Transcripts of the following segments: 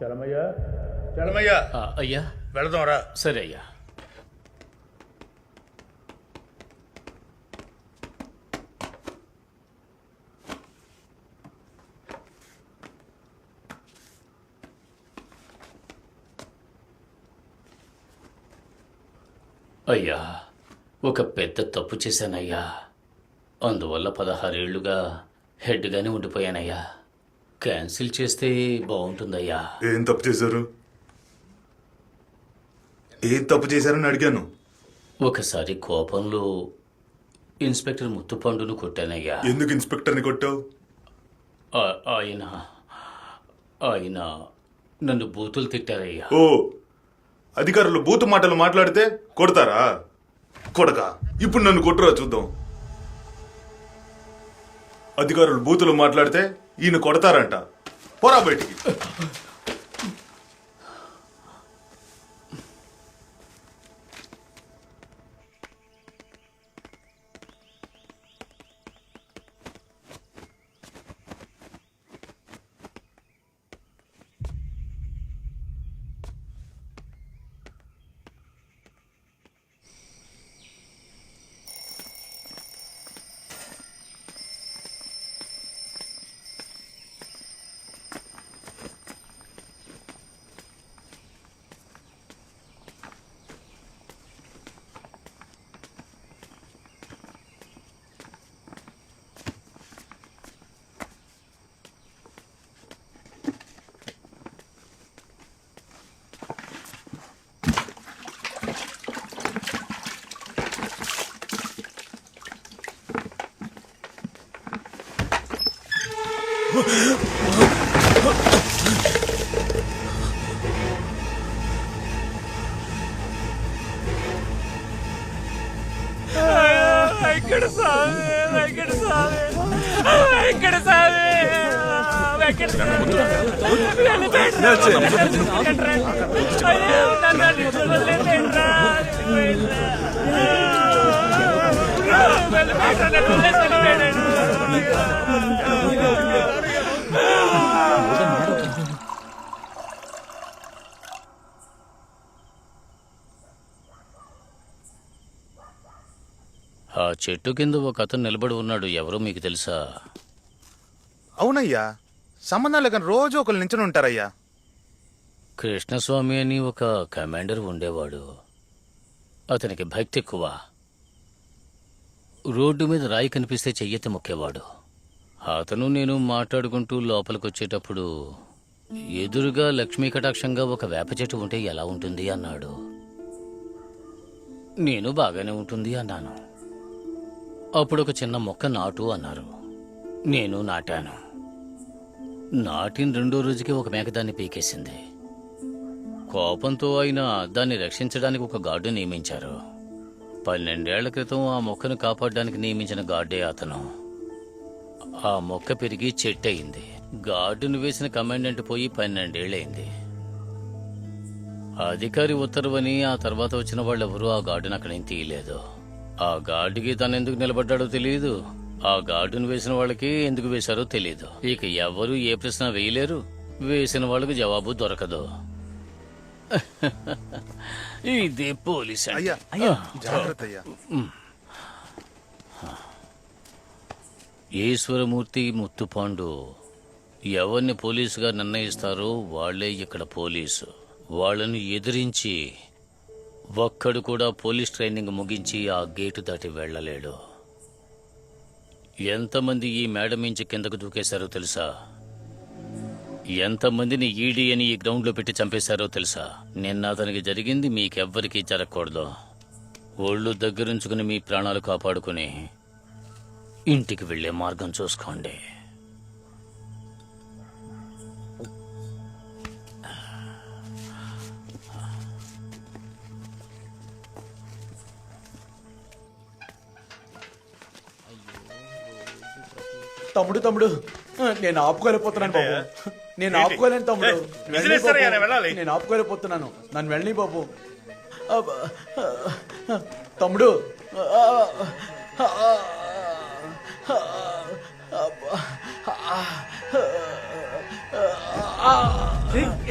చలమయ్యా చలమయ్యా అయ్యా వెళదాం రా. సరే అయ్యా. అయ్యా, ఒక పెద్ద తప్పు చేశానయ్యా. అందువల్ల 16 ఏళ్లుగా హెడ్గానే ఉండిపోయానయ్యా. క్యాన్సిల్ చేస్తే బాగుంటుందయ్యా. ఏం తప్పు చేశారు? ఏం తప్పు చేశారని అడిగాను. ఒకసారి కోపంలో ఇన్స్పెక్టర్ ముత్తుపండును కొట్టానయ్యా. ఎందుకు ఇన్స్పెక్టర్ని కొట్టావు? ఆయన ఆయన నన్ను బూతులు తిట్టారయ్యా. ఓ, అధికారులు బూతు మాటలు మాట్లాడితే కొడతారా? కొడక ఇప్పుడు నన్ను కొట్టురా చూద్దాం. అధికారులు బూతులు మాట్లాడితే ఈయన కొడతారంట. పోరా బయటికి. ఆ చెట్టు కింద ఒక అతను నిలబడి ఉన్నాడు. ఎవరో మీకు తెలుసా? అవునయ్యా, సంబంధాలు కానీ రోజు ఒకరు నించుని ఉంటారయ్యా. కృష్ణస్వామి అని ఒక కమాండర్ ఉండేవాడు. అతనికి భక్తి ఎక్కువ. రోడ్డు మీద రాయి కనిపిస్తే చెయ్యెత్తి మొక్కేవాడు. అతను నేను మాట్లాడుకుంటూ లోపలికొచ్చేటప్పుడు ఎదురుగా లక్ష్మీ కటాక్షంగా ఒక వేప చెట్టు ఉంటే ఎలా ఉంటుంది అన్నాడు. నేను బాగానే ఉంటుంది అన్నాను. అప్పుడు ఒక చిన్న మొక్క నాటు అన్నారు. నేను నాటాను. నాటిన 2వ రోజుకి ఒక మేక దాన్ని పీకేసింది. కోపంతో ఆయన దాన్ని రక్షించడానికి ఒక గార్డు నియమించారు. 12 ఏళ్ల క్రితం ఆ మొక్కను కాపాడడానికి నియమించిన గార్డే అతను. ఆ మొక్క పెరిగి చెట్టు అయింది. గార్డును వేసిన కమాండెంట్ పోయి 12 ఏళ్ళయింది. అధికారి ఉత్తర్వని ఆ తర్వాత వచ్చిన వాళ్ళెవరూ ఆ గార్డును అక్కడి నుంచి తీయలేదు. ఆ గార్డుకి తను ఎందుకు నిలబడ్డాడో తెలియదు. ఆ గార్డును వేసిన వాళ్ళకి ఎందుకు వేశారో తెలియదు. ఇక ఎవరు ఏ ప్రశ్న వేయలేరు. వేసిన వాళ్ళకు జవాబు దొరకదు. ఇదే పోలీస్. అయ్యా, జాగ్రత్త అయ్యా. ఈశ్వరమూర్తి, ముత్తుపాండు ఎవరిని పోలీసుగా నిర్ణయిస్తారో వాళ్లే ఇక్కడ పోలీసు. వాళ్ళను ఎదిరించి ఒక్కడు కూడా పోలీస్ ట్రైనింగ్ ముగించి ఆ గేటు దాటి వెళ్లలేడు. ఎంతమంది ఈ మేడ మించి కిందకు దూకేశారో తెలుసా? ఎంతమందిని ఈడీ అని ఈ గ్రౌండ్లో పెట్టి చంపేశారో తెలుసా? నిన్న అతనికి జరిగింది మీకెవ్వరికీ జరగకూడదు. ఒళ్ళు దగ్గరుంచుకుని మీ ప్రాణాలు కాపాడుకుని ఇంటికి వెళ్లే మార్గం చూసుకోండి. తమ్ముడు నేను ఆపుకోలేకపోతున్నాను బాబు. నేను ఆపుకోలేను తమ్ముడు. నేను ఆపుకోలేకపోతున్నాను. నన్ను వెళ్ళని బాబు. తమ్ముడు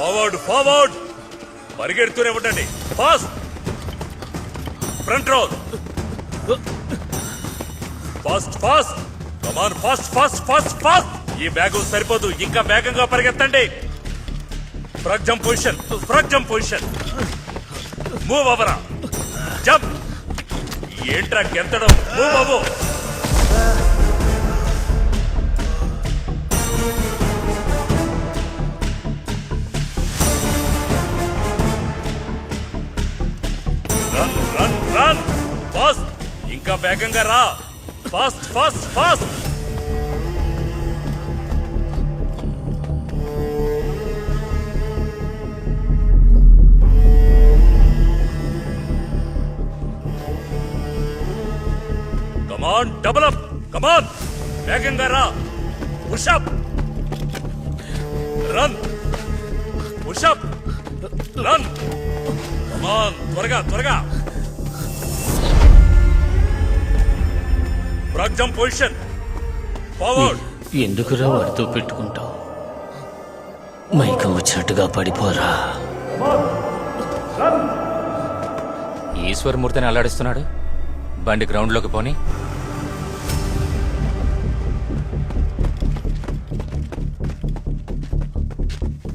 ఫార్వర్డ్ ఫార్వర్డ్ పరిగెడుతూనే ఉండండి fast front roll fast fast come on fast fast fast fast ఈ వేగం సరిపోదు ఇంకా వేగంగా పరిగెత్తండి ఫ్రగ్ జంప్ పొజిషన్ మూవ్ అవరా జంప్ ఏంట్రా గెంతడం మూవ్ అవ్వు రన్ రన్ రన్ ఫాస్ట్ ఇంకా వేగంగా రా fast fast fast come on double up come on వేగంగా రా push up run push up run come on త్వరగా త్వరగా ఫ్రాగ్ జంప్ పొజిషన్ ఫార్వర్డ్ ఎందుకురా వాడితో పెట్టుకుంటావు? మైకం వచ్చినట్టుగా పడిపోరా. ఈశ్వరమూర్తిని అల్లాడిస్తున్నాడు. బండి గ్రౌండ్లోకి పోని.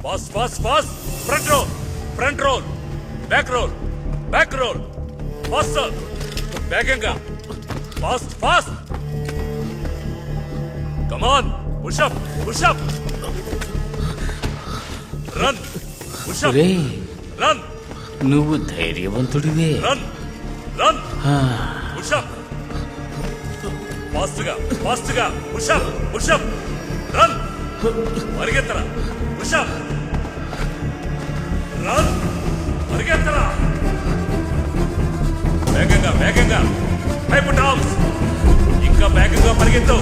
Fast fast fast front roll back roll fast వేగంగా fast fast come on pushup run pushup ఒరేయ్, రన్ నువ్వు ధైర్యవంతుడివే. రన్ పుషప్ ఫాస్ట్ గా పుషప్ రన్ పరిగెత్తరా పుషప్ రన్ పరిగెత్తరా వేగంగా హైప్ టాప్స్ ఇంకా వేగంగా పరిగెత్తు